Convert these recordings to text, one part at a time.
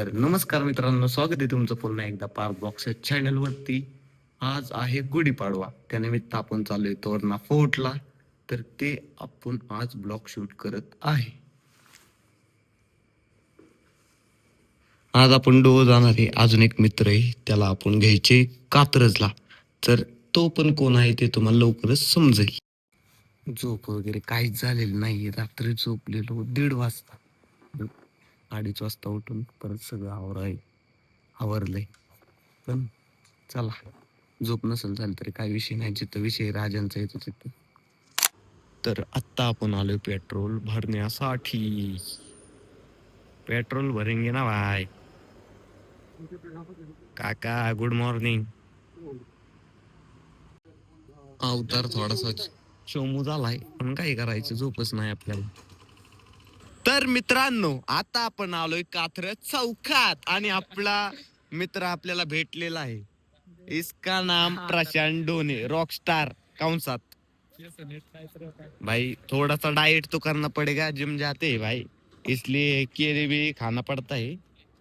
तर नमस्कार मित्रांनो, स्वागत आहे तुमचं पुन्हा एकदा पार्क बॉक्स चॅनल वरती. आज आहे गुढीपाडवा, त्यानिमित्त आपण चाललोय तोरणा फोर्टला. तर ते आपण आज ब्लॉग शूट करत आहे. आज आपण जाणार आहे. अजून एक मित्र आहे, त्याला आपण घ्यायचे कात्रजला. तर तो पण कोण आहे ते तुम्हाला लवकरच समजेल. झोप वगैरे काहीच झालेली नाही, रात्री झोपलेलो 1:30 वाजता. 2:30 वाजता उठून परत सगळं आवरलंय. पण चला, झोप नसेल झाली तरी काही विषय नाही, जिथं विषय राजांचा येतो तिथं. तर आत्ता आपण आलोय पेट्रोल भरण्यासाठी. पेट्रोल भरेंगे ना भाई. काका गुड मॉर्निंग. अवतार थोडासा चोमू झालाय, पण काही करायचं, झोपच नाही आपल्याला. तर मित्रांनो, आता आपण आलोय कात्रज चौकात आणि आपला मित्र आपल्याला भेटलेला आहे. इसका नाम प्रशांत डोने, रॉकस्टार कंसात. भाई थोड़ा सा डाइट तो करना पड़ेगा, जिम जाते हैं भाई, इसलिए केले भी खाना पड़ता है.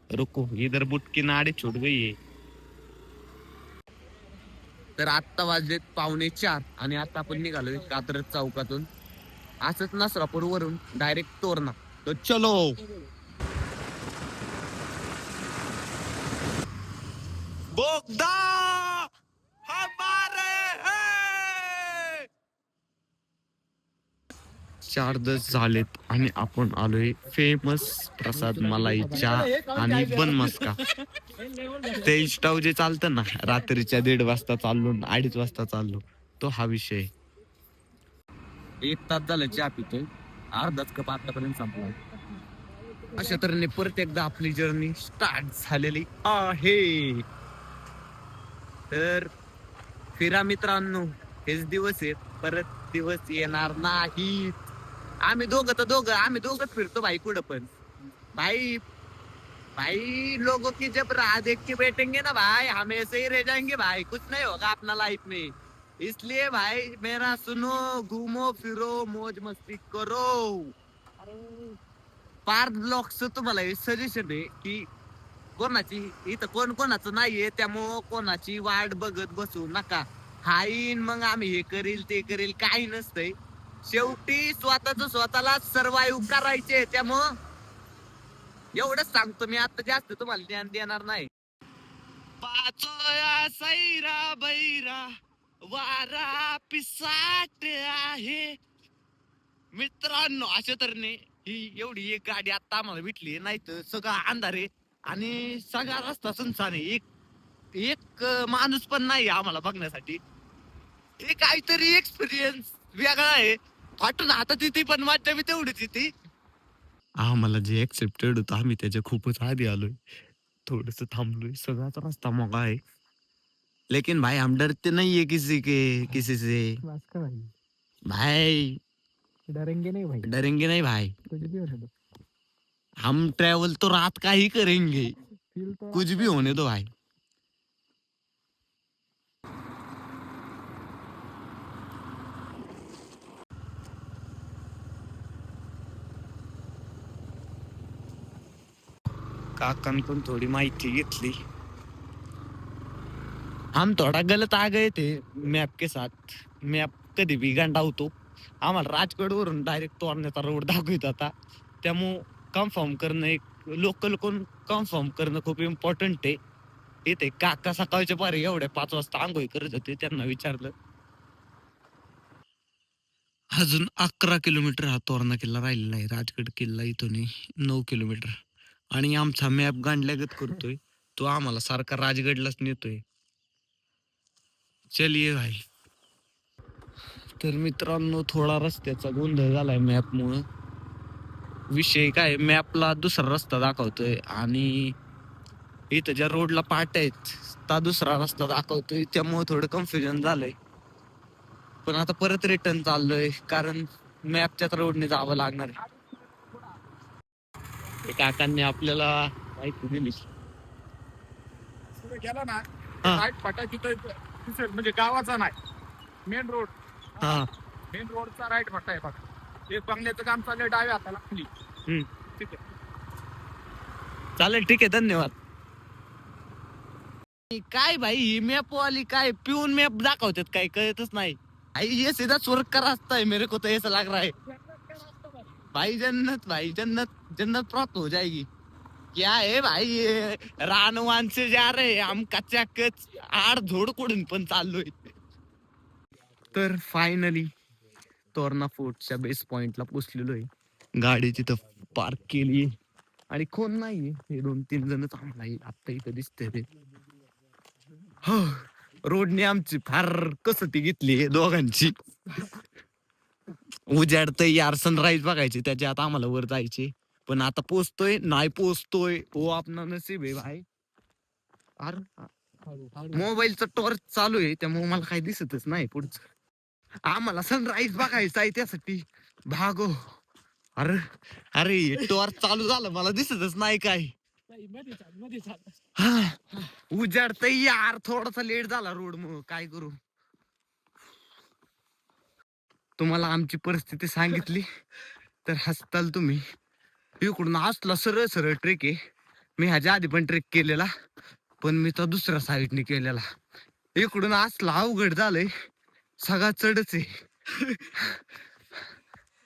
रुको, इधर बुट की नाड़ी छूट गई है. तर आत्ता वाजलेत 3:45 आणि आता आपण निघालोय कात्रज चौकातून, असंच नसरापूर वरून डायरेक्ट तोरणा. तर चलो. बोगदा हमारे है. 4:10 झालेत आणि आपण आलोय फेमस प्रसाद मलाई चहा आणि बन मस्का. ते स्टव जे चालतं ना, रात्रीच्या 1:30 वाजता चाललो, 2:30 वाजता चाललो, तो हा विषय. 1 तास झालं चहा पितोय, अर्धाच कप आतापर्यंत संपला. अशा तऱ्हेने परत एकदा आपली जर्नी स्टार्ट झालेली आहे. तर फिरा मित्रांनो, हेच दिवस आहेत, परत दिवस येणार नाहीत. आम्ही दोघंच फिरतो भाई कुठं पण. भाई भाई लोगों की जब राह देख के बैठेंगे ना भाई, हम ऐसे ही रह जाएंगे भाई, कुछ नहीं होगा अपना लाइफ में. इसलिए भाई मेरा सुनो, घूमो फिरो मौज मस्ती करो. पार्क ब्लॉगचं तुम्हाला सजेशन आहे की कोणाची इथं कोणाचं नाहीये, त्यामुळं कोणाची वाट बघत बसू नका. हाईन मग आम्ही हे करील ते करील, काही नसतंय. शेवटी स्वतःला सर्वाइव्ह करायचे, त्यामुळं एवढंच सांगतो मी. आता जास्त तुम्हाला ज्ञान देणार नाही. पाचोया सैरा बैरा वारा पिसाट आहे. मित्रांनो, अशा तऱ्हेने ही एवढी एक गाडी आता आम्हाला भेटली, नाही तर सगळा अंधार आहे आणि सगळा रस्ता सुनसान आहे. एक एक माणूस पण नाही आम्हाला बघण्यासाठी. हे काहीतरी एक्सपिरियन्स वेगळा आहे. फाटून हातात येते, पण मजा बी तेवढीच येते. आम्हाला जे एक्सेप्टेड होतं, आम्ही त्याच्या खूपच आधी आलोय. थोडस थांबलोय, सगळाच रस्ता मोकळा आहे. लेकिन भाई हम डरते नहीं है किसी से. भाई डरेंगे नहीं भाई. हम ट्रैवल तो रात का ही करेंगे, कुछ भी होने दो भाई. काकांकडून थोडी माहिती घेतली. हम थोड़ा गलत आ गए थे मॅप के साथ. मॅप कधी बी गांडा होतो. आम्हाला राजगड वरून डायरेक्ट तोरण्याचा रोड दाखवित होता, त्यामुळं कन्फर्म करणं, एक लोकल कोण कन्फर्म करणं खूप इम्पॉर्टंट आहे. इथे काका सकाळच्या पारी एवढ्या 5 वाजता आंघोळी करत होते, त्यांना विचारलं. अजून 11 किलोमीटर हा तोरणा किल्ला राहिलेला आहे. राजगड किल्ला इथून 9 किलोमीटर. आणि आमचा मॅप गांडल्यागत करतोय, तो आम्हाला सारखा राजगडलाच नेतोय. चलिये भाई. तर मित्रांनो, थोडा रस्त्याचा गोंधळ झालाय मॅप मुळे. विषय काय, मॅपला दुसरा रस्ता दाखवतोय आणि इथं ज्या रोडला पाट्या आहेत त्या दुसरा रस्ता दाखवतोय, त्यामुळे थोडं कन्फ्युजन झालंय. पण आता परत रिटर्न चाललोय, कारण मॅपच्याच रोडने जावं लागणार आहे. काकांनी आपल्याला माहिती दिली. गेला ना, हा. राईट फाटा तिथं दिसेल, म्हणजे गावाचा नाही, मेन रोड. हा. मेन रोडचा राईट फाटा आहे बघा. ते बंगल्याचं काम चाललंय डाव्या हाताला खाली. हम्म. ठीक आहे. चालेल, ठीक आहे, धन्यवाद. काय भाई ही मॅप वाली काय पिऊन मॅप दाखवतात, काय कळतच नाही. भाई ये सीधा स्वर्ग का रास्ता है, मेरे को तो ऐसा लग रहा है. भाई जन्नत, भाई जन्नत, जन्नत प्राप्त हो जाएगी. क्या है भाई ये रानवान से जा रहे हैं हम, कच्चा कच आड धोड कुडून पण चाललोय. तर फायनली तोरणा फोर्टच्या बेस पॉइंटला पोचलेलो आहे. गाडी तिथं पार्क केली आणि कोण नाहीये, हे 2-3 जणच आम्हाला आता इथं दिसते ते. हो, रोडने आमची फार कसोटी घेतली दोघांची. उजाडतय यार, सनराईज बघायची त्याच्यात आम्हाला वर जायचे, पण आता पोचतोय नाही पोचतोय हो आपला नसीब आहे भाई. अरे मोबाईलचा टॉर्च चालू आहे त्यामुळे मला काही दिसतच नाही पुढचं. आम्हाला सनराईज बघायचा आहे त्यासाठी भागो. अरे अरे टॉर्च चालू झालं, मला दिसतच नाही काय. उजाडतय यार, थोडासा लेट झाला रोड मग काय करू. तुम्हाला आमची परिस्थिती सांगितली तर हसताल तुम्ही. इकडून असला सरळ सरळ ट्रेक आहे. मी ह्याच्या आधी पण ट्रेक केलेला, पण मी तो दुसऱ्या साईडने केलेला. इकडून असला अवघड झालंय, सगळा चढच आहे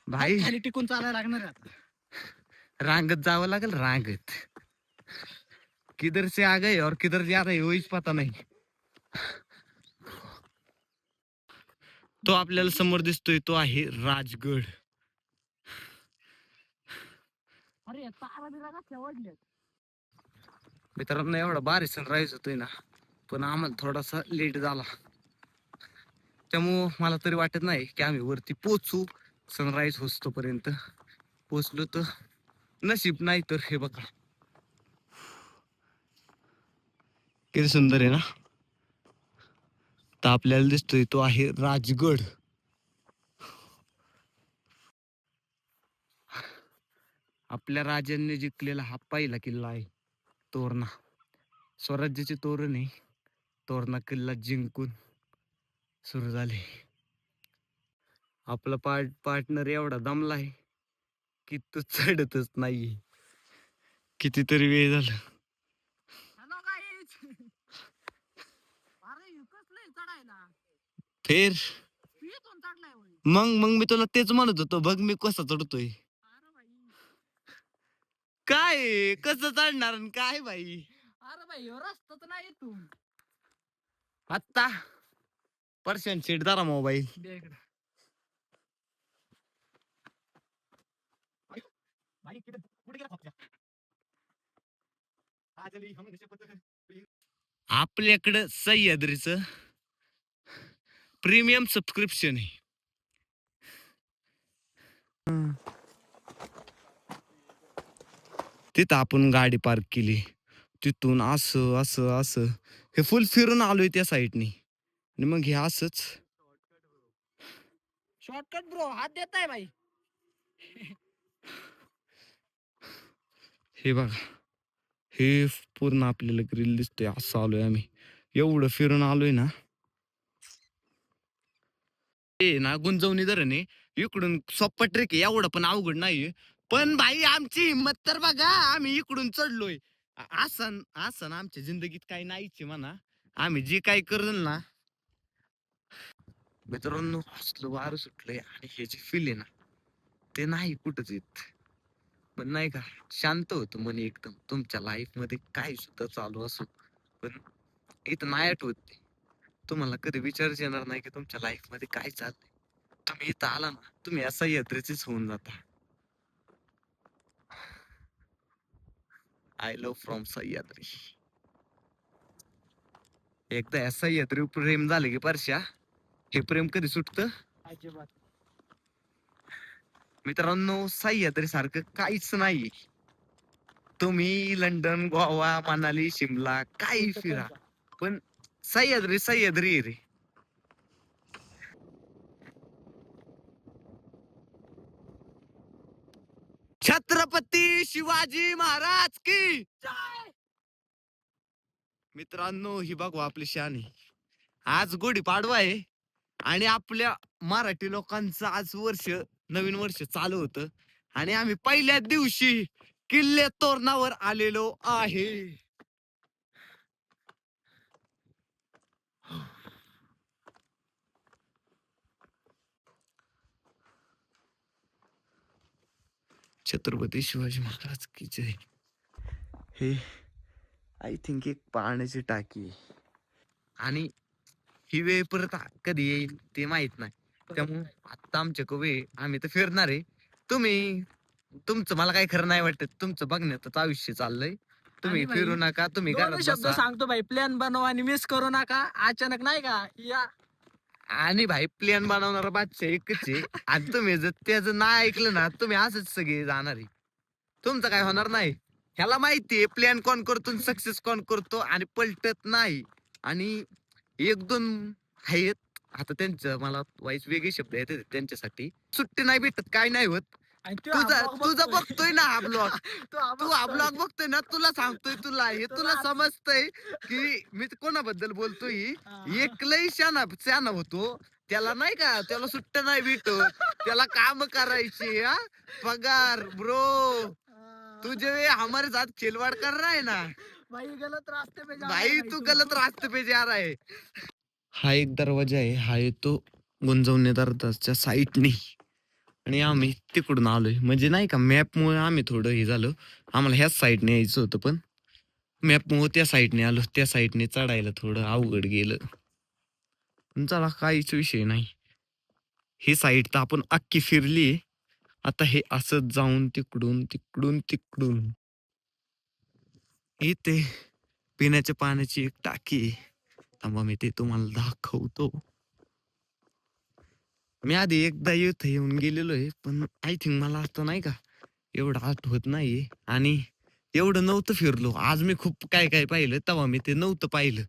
भाई. खाली टिकून चालायला लागणार आहे. रांगत जावं लागेल, रांगत. किधर से आ गए और किधर जा रहे वहीच पता नाही. तो आपल्याला समोर दिसतोय तो आहे राजगड. अरे तारा बिरा कसल्या वाढल्या. मित्रांनो एवढा भारी सनराईज होतोय ना, पण आम्हाला थोडासा लेट झाला. त्यामुळं मला तरी वाटत नाही की आम्ही वरती पोचू. सनराईज होतोपर्यंत पोचलो तर नशीब, नाही तर हे बघा किती सुंदर आहे ना. तर आपल्याला दिसतोय तो आहे राजगड. आपल्या राजांनी जिंकलेला हा पहिला किल्ला आहे तोरणा. स्वराज्याचे तोरण आहे. तोरणा किल्ला जिंकून सुरू झाले. आपला पार्टनर एवढा दमलाय की तो चढतच नाहीये. कितीतरी वेळ झालं. Hello guys. अरे कसलंय चढायला. फेर इथून चढलाय होय. मग मी तुला तेच म्हणत होतो, बघ मी कसा चढतोय. अरे भाई, काय कसं चढणार आणि काय भाई. अरे भाई ह्यो रस्ता तर नाही इथून. आत्ता पर्सेंट सीट धरा मोबाईल. दे इकडं. भाई कुठे गेला पप्प्या. आपल्याकडं सह्याद्रीचं प्रीमियम सबस्क्रिप्शन आहे. तिथं आपण गाडी पार्क केली, तिथून असं असं असं हे फुल फिरून आलोय त्या साईडनी, आणि मग हे असंच. शॉर्टकट ब्रो, हात देताय भाई. हे बघा, हे पूर्ण आपल्याला ग्रिल दिसतोय. असं आलोय आम्ही, एवढं फिरून आलोय ना. हे ना गुंजवणी धरण आहे, इकडून सोप्पा ट्रेक आहे, एवढं पण अवघड नाहीये. पण भाई आमची हिंमत तर बघा, आम्ही इकडून चढलोय. आसन आसन आमच्या जिंदगीत काही नाहीच म्हणा. आम्ही जे काही करल ना. मित्रांनो असलं वारं सुटलंय आणि हे जे फील आहे ना, ते नाही कुठंच येत. पण नाही का, शांत होतं मन एकदम. तुमच्या लाईफ मध्ये काय सुद्धा चालू असो, पण इथं नाही आठवत ते. तुम्हाला कधी विचारच येणार नाही की तुमच्या लाईफ मध्ये काय चाललंय. तुम्ही इथं आला ना, तुम्ही असा यात्रेचेच होऊन जाता. I love from Sahyadri. एकदा या सह्याद्री प्रेम झाले की परश्या, हे प्रेम कधी सुटतं अजिबात. मित्रांनो. सह्याद्री सारखं काहीच नाही. तुम्ही लंडन, गोवा, मनाली, शिमला काही फिरा, पण सह्याद्री सह्याद्री रे. छत्रपती शिवाजी महाराज की जय. मित्रांनो ही बघू आपली शान आहे. आज गुढीपाडवा आहे आणि आपल्या मराठी लोकांचं आज वर्ष, नवीन वर्ष चालू होतं, आणि आम्ही पहिल्या दिवशी किल्ले तोरणावर आलेलो आहे. छत्रपती शिवाजी महाराज की जय. हे आय थिंक एक पाण्याची टाकी आहे. आणि ही वेळ परत कधी येईल ते माहित नाही. त्यामुळे आता आमच्या वेळ आम्ही तर फिरणार आहे. तुमचं मला काही खरं नाही वाटत. तुमचं बघण्यातच आयुष्य चाललंय. तुम्ही आणि भाई, फिरू नका, तुम्ही दोन घरात शब्द बसा. सांगतो भाई, प्लॅन बनवा आणि मिस करू नका. अचानक नाही का या. आणि भाई प्लॅन बनवणारा बादशाह एकच आहे. आणि तुम्ही जर त्याचं नाही ऐकलं ना, तुम्ही असंच सगळे जाणार आहे. तुमचं काय होणार नाही. ह्याला माहितीये प्लॅन कोण करतो, सक्सेस कोण करतो आणि पलटत नाही. आणि एक दोन आहेत आता त्यांचं मला वाईस वेगळे शब्द येते त्यांच्यासाठी. सुट्टी नाही भेटत, काय नाही होत. आणि तो तुझा हा vlog तुझा बघतोय. बघतोय ना हा ब्लॉग. तो हा तू हा बघतोय. ब्लॉग बघतोय ना, तुला सांगतोय, तुला हे तुला तुला- समजतंय की मी कोणाबद्दल बोलतोय. हा. एकलंही शाना होतो. त्याला नाही का, त्याला सुट्ट्या नाही भेटत. त्याला काम करायची हा पगार ब्रो. तुझे हमारे साथ खिलवाड़ कर रहा है ना भाई गलत रास्ते पे जा रहा है भाई, भाई तू तू. गलत रास्ते पे जा रहा है. हा एक दरवाजा आहे. हा येतो गुंजवणे दरवाजाच्या साईडने. आणि आम्ही तिकडून आलोय. म्हणजे नाही का मॅपमुळे आम्ही थोडं हे झालं. आम्हाला ह्याच साईडने यायचं होतं, पण मॅपमुळे त्या साईडने आलो. त्या साईडने चढायला थोडं अवघड गेलं. पण चला, काहीच विषय नाही. ही साईड तर आपण अख्खी फिरली. आता हे असंच जाऊन तिकडून तिकडून तिकडून इथे पिण्याच्या पाण्याची एक टाकी आहे. थांबा, मी ते तुम्हाला दाखवतो. मी आधी एकदा इथं येऊन गेलेलो आहे, पण आय थिंक मला आता नाही का एवढं आठवत नाहीये. आणि एवढं नव्हतं फिरलो. आज मी खूप काय काय पाहिलं, तेव्हा मी ते नव्हतं पाहिलं.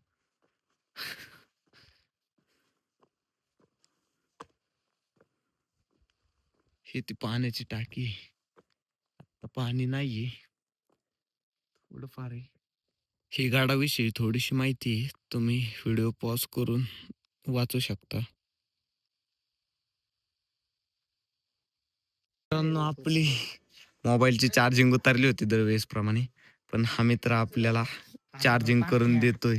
हे ती पाण्याची टाकी आहे. आता पाणी नाहीये, थोडं फार आहे. ही गाडाविषयी थोडीशी माहिती आहे. तुम्ही व्हिडिओ पॉज करून वाचू शकता. मित्रांनो, आपली मोबाईलची चार्जिंग उतरली होती दरवेळेस प्रमाणे, पण हा मित्र आपल्याला चार्जिंग करून देतोय.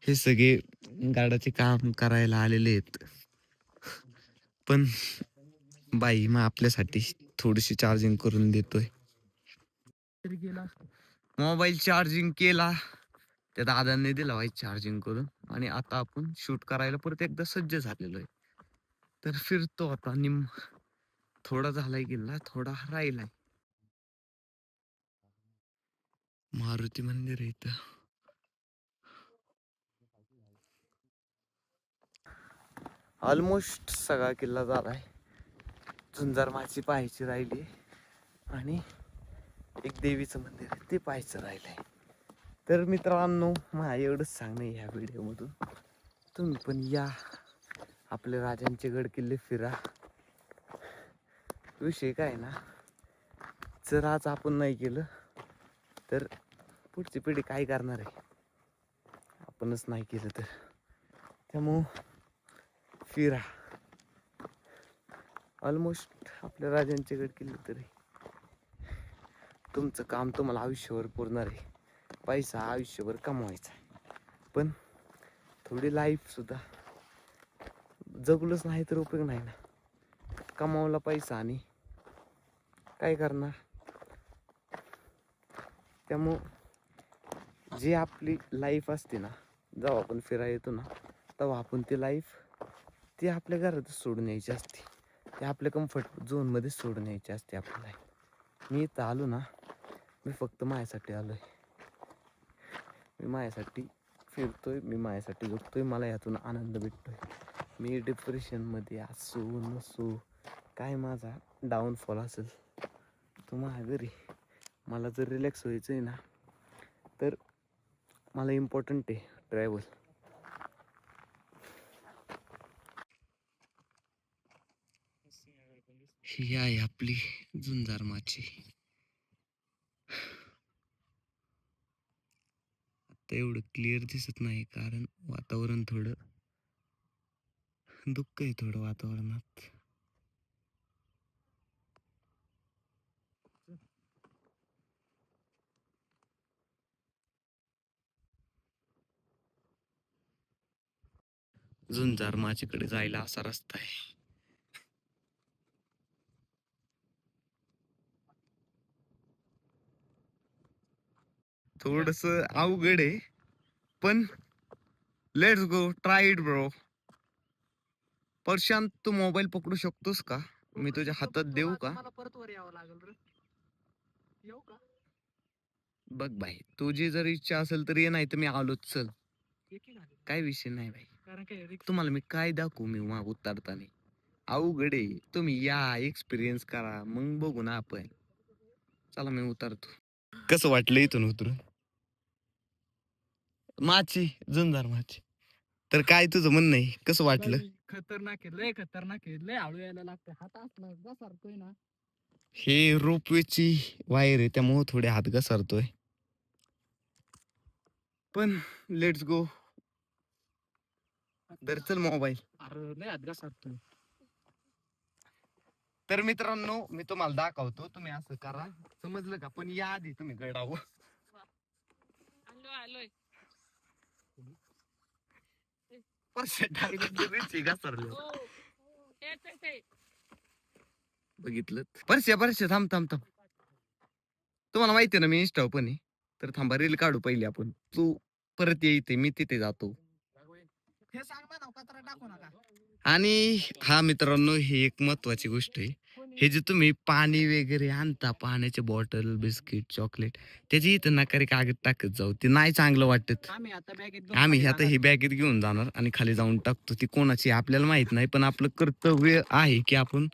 हे सगळे गाडाचे काम करायला आलेले आहेत. पण बाई मग आपल्यासाठी थोडीशी चार्जिंग करून देतोय. तरी गेला असतो. मोबाईल चार्जिंग केला, त्या दादांनी दिला वाईट चार्जिंग करून. आणि आता आपण शूट करायला परत एकदा सज्ज झालेलो आहे. तर फिरतो आता. थोडा झालाय गेला, थोडा राहिलाय. मारुती मंदिर आहे इथं. ऑलमोस्ट सगळा किल्ला झालाय. झुंजार माची पाहायची राहिली आणि एक देवीचं मंदिर आहे ते पाहायचं राहिलंय. तर मित्रांनो, मला एवढंच सांगणं आहे ह्या व्हिडिओमधून. तुम्ही पण या, आपले राजांचे गड किल्ले फिरा. विषय काय ना, जर आज आपण नाही केलं तर पुढची पिढी काय करणार आहे? आपणच नाही केलं तर. त्यामुळं फिरा. ऑलमोस्ट आपल्या राजांचे गड किल्ले तरी तुमचं काम तुम्हाला आयुष्यभर पुरणार आहे. पैसा आयुष्यभर कमवायचा आहे, पण थोडी लाईफ सुद्धा जगलोच नाही तर उपयोग नाही ना. कमावला पैसा आणि काय करणार? त्यामुळं जी आपली लाईफ असते ना, जेव्हा आपण फिरायला येतो ना, तेव्हा आपण ती लाईफ ती आपल्या घरातच सोडून यायची असते. ते आपल्या कम्फर्ट झोनमध्येच सोडून यायची असते आपल्याला. मी इथं आलो ना, मी फक्त माझ्यासाठी आलोय. मी माझ्यासाठी फिरतोय, मी माझ्यासाठी जगतोय. मला यातून आनंद भेटतोय. मी डिप्रेशनमध्ये असू नसू, काय माझा डाऊनफॉल असेल तो माझ्या घरी. मला जर रिलॅक्स व्हायचं आहे ना, तर मला इम्पॉर्टंट आहे ट्रॅव्हल. ही आहे आपली झुंजार माची. आता एवढं क्लिअर दिसत नाही, कारण वातावरण थोडं दुःख आहे थोडं वातावरणात. झुंजार माझ्याकडे जायला असा रस्ता आहे. थोडस अवघड आहे पण let's go try it bro. Prashant तू मोबाईल पकडू शकतोस का? मी तुझ्या हातात देऊ का? मला परत वर यावं लागेल रे. येऊ का? बघ भाई तुझी जर इच्छा असेल तर ये, नाही तर मी आलोच. चल काय विषय नाही भाई. कारण काय तुम्हाला मी काय दाखवू मी माग उतरताना. अवघड आहे. तुम्ही या एक्सपिरियन्स करा मग बघू ना आपण. चला मी उतरतो. कसं वाटलं इथून उतरून? माची झुंजार माची. तर काय तुझं म्हणणं आहे, कसं वाटलं? खतरनाक आहे, लय खतरनाक आहे, लय हळू यायला लागतं. हात असला घसरतोय ना. हे रोपवेची वायर आहे त्यामुळे थोडे हात घसरतोय पण लेट्स गो. तर चल मोबाईल. अरे लय हात घसरतोय. तर मित्रांनो मी तुम्हाला दाखवतो, तुम्ही असं करा, समजलं का? पण या आधी तुम्ही गडावर बघितलं. परश्या थांब थांब थांब. तुम्हाला माहिती ना मी इंस्टा पण आहे, तर थांबा रील काढू पहिले आपण. तू परत ये इथे, मी तिथे जातो. हे सांग ना कचरा टाकू नका. आणि हा मित्रांनो ही एक महत्वाची गोष्ट आहे. हे जे तुम्ही पाणी वगैरे आणता, पाण्याचे बॉटल बिस्किट चॉकलेट, त्याची इथं नकारी कागद टाकत जाऊ, ते नाही चांगलं वाटत. आम्ही आता बॅगेत आम्ही आता ही बॅगेत घेऊन जाणार आणि खाली जाऊन टाकतो. ती कोणाची आपल्याला माहित नाही, पण आपलं कर्तव्य आहे की आपण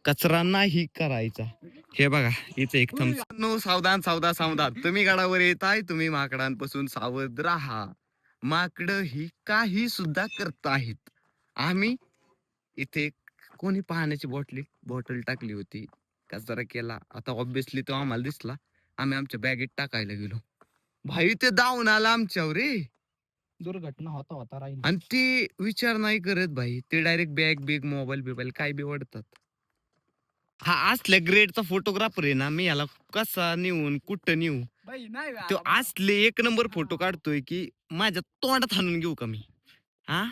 कचरा नाही करायचा. हे बघा इथे एक नो सावधान सावधान सावधान. तुम्ही गडावर येताय, तुम्ही माकडांपासून सावध राहा. माकडं ही काही सुद्धा करत आहेत. आम्ही इथे कोणी पाण्याची बॉटल टाकली होती, कचरा केला. आता ऑब्विसली तो आम्हाला दिसला, आम्ही आमच्या बॅगेत टाकायला गेलो. भाई ते धावून आला आमच्यावर रे. दुर्घटना होता राहील. आणि ते विचार नाही करत भाई, ते डायरेक्ट बॅग बिग मोबाईल काय बी ओढतात. हा असल्या ग्रेडचा फोटोग्राफर आहे ना, मी याला कसा नेऊन कुठं नेऊ. तो असले एक नंबर फोटो काढतोय की माझ्या तोंडात हाणून घेऊ का मी? हा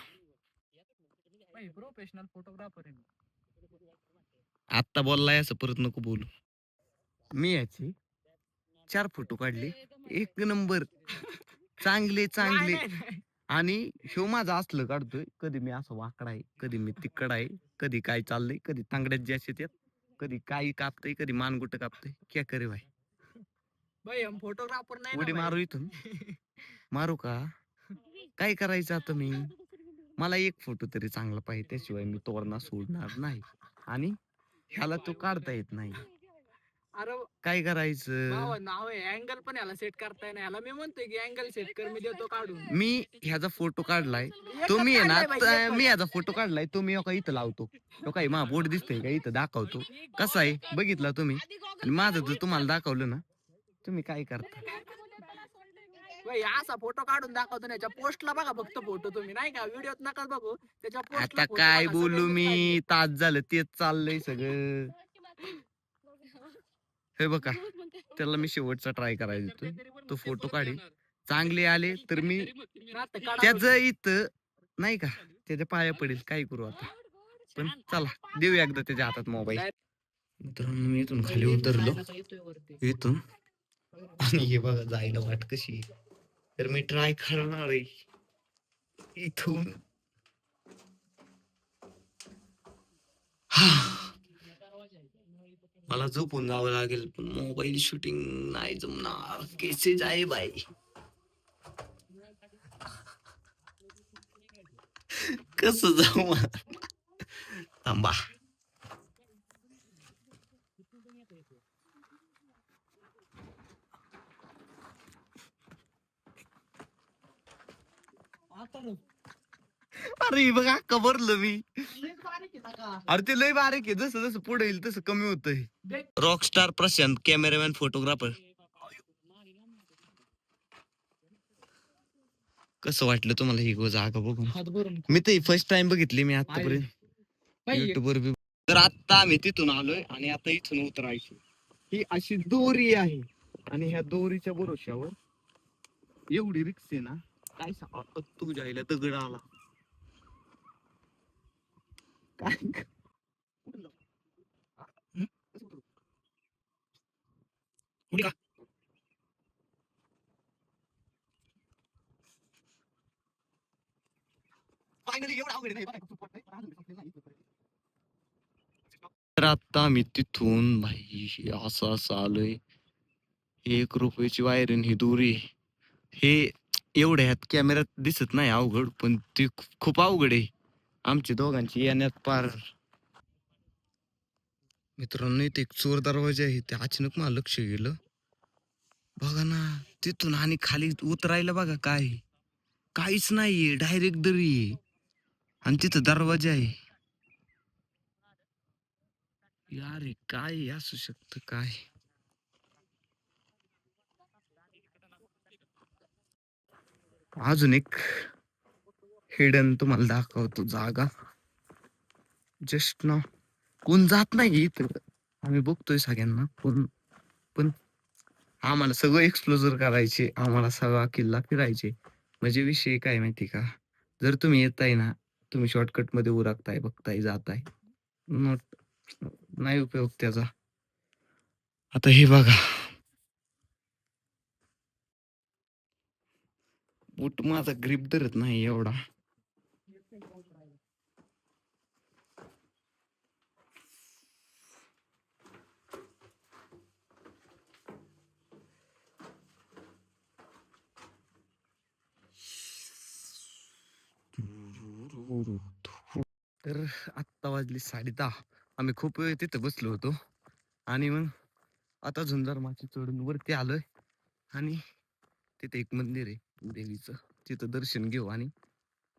प्रोफेशनल फोटोग्राफर आहे. आत्ता बोललाय असं परत नको बोलू. मी याची 4 फोटो काढले एक नंबर, चांगले चांगले. आणि ह्यो माझा असलं काढतोय, कधी मी असं वाकडा आहे, कधी मी तिकड आहे, कधी काय चाललंय, कधी तांगड्यात जॅश येतात, कधी काही कापतय, कधी मानगुट कापतय. क्या करे भाई. भाई हम फोटोग्राफर नाही उडी मारू इथून? मारू का? काय करायचं आता मी? मला एक फोटो तरी चांगला पाहिजे, त्याशिवाय मी तोरणा सोडणार नाही. आणि ह्याला तो काढता येत नाही. अरे काय करायचं? नाव आहे अँगल पण याला सेट करता येणार. याला मी म्हणतोय की अँगल सेट कर, मी देतो काढून. मी ह्याचा फोटो काढलाय, तो मी आहे ना, मी ह्याचा फोटो काढलाय, तो मी का इथं लावतो. तो काही मा बोट दिसतंय का इथं दाखवतो. कसा आहे बघितला तुम्ही? आणि माझं जर तुम्हाला दाखवलं ना, तुम्ही काय करता? असा फोटो काढून दाखवतो. त्याच्या पोस्टला बघा फक्त फोटो, तुम्ही नाही का व्हिडिओत नका बघू. त्याच्या आता काय बोलू मी, तास झालं तेच चाललंय सगळं. हे बघा त्याला मी शेवटचा ट्राय करायला देतो. तो फोटो काढेल, चांगले आले तर मी त्याच इथं नाही का त्याच्या पाया पडेल. काय करू आता, पण चला देऊ एकदा त्याच्या हातात मोबाईल. मित्रांनो मी इथून खाली उतरलो, इथून आणि हे बघा जायला वाट कशी आहे. तर मी ट्राय करणार आहे इथून. मला झोपून जावं लागेल, पण मोबाईल शूटिंग नाही जमणार. कैसे जाए बाई. कस जाऊ थांबा. अरे बघा कबरलो मी. अरे ते लय बारीक आहे, जसं जसं पुढे येईल तसं कमी होतंय. Rockstar Prashant, cameraman photographer. कसं वाटलं तुम्हाला ही जागा बघून? मी तर फर्स्ट टाइम बघितली मी आतापर्यंत युट्यूबवर बी. तर आता आम्ही तिथून आलोय आणि आता इथून उतरायची. ही अशी दोरी आहे आणि ह्या दोरीच्या भरोश्यावर एवढी रिक्स आहे ना, काय सांगा. तू जायला दगड आला काय तर आता आम्ही तिथून भाई असं असं आलोय. 1 रुपयाची वायरीन ही दोरी हे एवढ्या ह्यात कॅमेऱ्यात दिसत नाही अवघड, पण ते खूप अवघड आहे आमच्या दोघांची येण्यात पार. मित्रांनो इथे एक चोर दरवाजा आहे, ते अचानक मला लक्ष गेलं. बघा ना तिथून आणि खाली उतरायला बघा काय काहीच नाहीये, डायरेक्ट दरी आहे आणि तिथं दरवाजा आहे. यार हे काय असू शकतं काय. अजून एक हिडन तुम्हाला दाखवतो जागा. जस्ट ना कोण जात नाही इथं, आम्ही बघतोय सगळ्यांना पण आम्हाला सगळं एक्सप्लोजर करायचे, आम्हाला सगळा किल्ला फिरायचे. म्हणजे विषय काय माहिती का, जर तुम्ही येताय ना, तुम्ही शॉर्टकट मध्ये उरकताय बघताय जाताय, मग नाही उपयोग त्याचा. आता हे बघा बूट माझा ग्रिप धरत नाही एवढा. तर आत्ता वाजली 10:30. आम्ही खूप वेळ तिथे बसलो होतो आणि मग आता झुंजार चढून वरती आलोय आणि तिथे एक मंदिर आहे देवीचं, तिथं दर्शन घेऊ आणि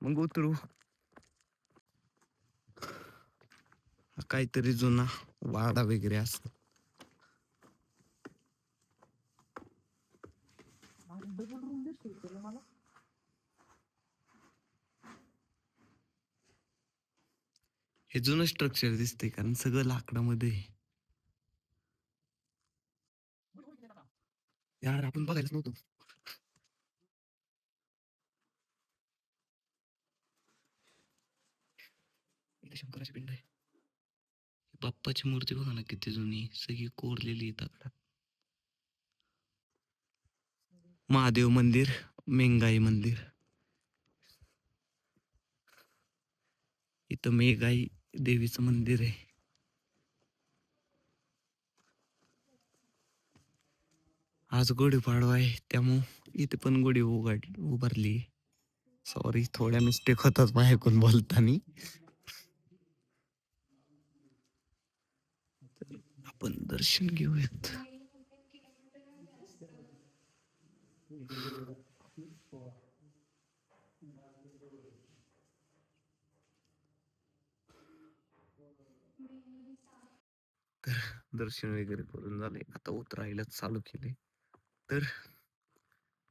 मग उतरू. काहीतरी जुना वाडा वगैरे असं. हे जुनं स्ट्रक्चर दिसतंय कारण सगळं लाकडामध्ये आहे. यार आपण बघायलाच नव्हतं. इथे शंकराची पिंड आहे. बाप्पाची मूर्ती बघा ना किती जुनी, सगळी कोरलेली दगडात. महादेव मंदिर, मेंगाई मंदिर. इथं मेघाई देवीचं मंदिर आहे. आज गुढीपाडवा आहे त्यामुळं इथे पण गुढी उभारली. सॉरी थोड्या मिस्टेक होतात माझ्याकडून बोलताना. आपण दर्शन घेऊयात. तर दर्शन वगैरे करून झाले, आता उतरायला चालू केले. तर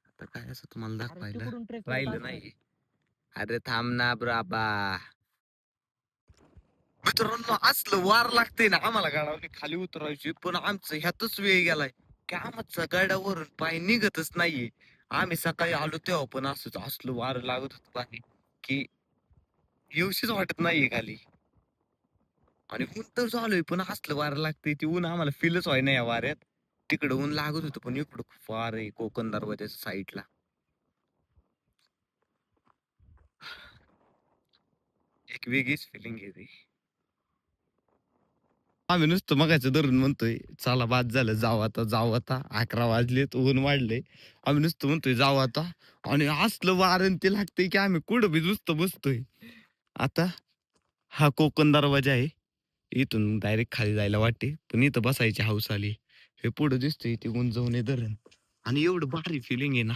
आता काय असं तुम्हाला दाखवायला राहिलं नाही. अरे थांब ना ब्राबा. मित्रांनो असलं वार लागते ना आम्हाला गाडावने खाली उतरायची, पण आमचं ह्यातच वेळ गेलाय की आमचा गाड्यावरून पाय निघतच नाहीये. आम्ही सकाळी आलो तेव्हा पण असंच असलं वार लागत होत पाणी की येऊशीच वाटत नाहीये खाली. आणि ऊन तर चालूय पण असलं वार लागते, ती ऊन आम्हाला फीलच व्हाय नाही या वाऱ्यात. तिकडं ऊन लागत होतं पण इकडं खूप वार आहे कोकण दरवाजाच्या साईडला. एक वेगळीच फिलिंग येते. आम्ही नुसतं मगाचं धरून म्हणतोय चला बाद झालं, जाऊ आता जाऊ आता, 11 वाजलेत ऊन वाढले. आम्ही नुसतं म्हणतोय जाऊ आता आणि असलं वारं ते लागतंय की आम्ही कुठं बी नुसतं बसतोय. आता हा कोकण दरवाजा आहे, इथून डायरेक्ट खाली जायला वाटते पण इथं बसायची हौस आली. हे पुढं दिसतंय ते उंजवणे धरण आणि एवढं भारी फिलिंग आहे ना.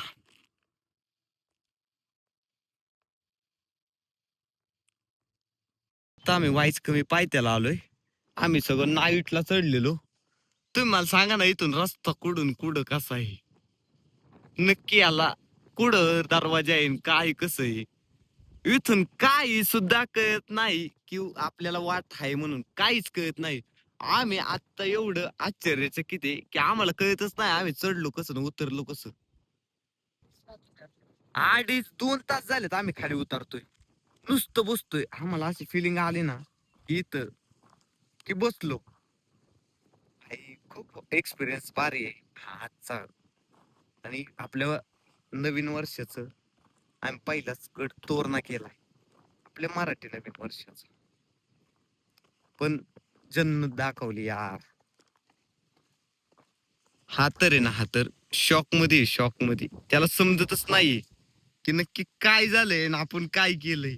आता आम्ही वाईच कमी पायथ्याला आलोय. आम्ही सगळं नाईटला चढलेलो. तुम्ही मला सांगा ना इथून रस्ता कुठून कुठं कसा आहे नक्की. आला कुठं दरवाजा आहे काय कसं आहे इथून काही सुद्धा कळत नाही की आपल्याला वाट आहे म्हणून काहीच कळत नाही. आम्ही आता एवढं आश्चर्यचकित आहे की आम्हाला कळतच नाही आम्ही चढलो कसं न उतरलो कसं. 2.5 तास झालेत आम्ही खाली उतरतोय, नुसतं बसतोय. आम्हाला अशी फिलिंग आली ना इथं की बसलो. आई, खूप एक्सपिरियन्स भारी आहे हा आजचा. आणि आपल्या नवीन वर्षाचं आम्ही पहिलाच गड तोरणा केलाय आपल्या मराठी नवीन वर्षाचा. पण जन्नत दाखवली यार. हा तर आहे ना, हा तर शॉक मध्ये त्याला समजतच नाहीये की नक्की काय झालंय ना आपण काय केलंय.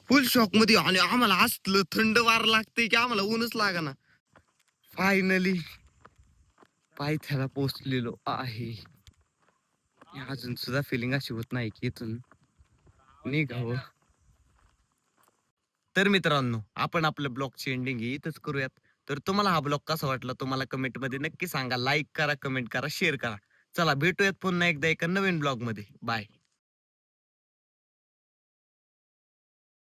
फुल शॉक मध्ये. आणि आम्हाला असलं थंड वार लागतंय की आम्हाला ऊनच लागाना. फायनली पायथ्याला पोहोचलेलो आहे. अजून सुद्धा फिलिंग अशी होत नाही की इथून निघावं. तर मित्रांनो, आपण आपलं ब्लॉगची एंडिंग इथंच करूयात. तर तुम्हाला हा ब्लॉग कसा वाटला तुम्हाला कमेंट मध्ये नक्की सांगा. लाईक करा, कमेंट करा, शेअर करा. चला भेटूयात पुन्हा एकदा एका नवीन ब्लॉग मध्ये. बाय.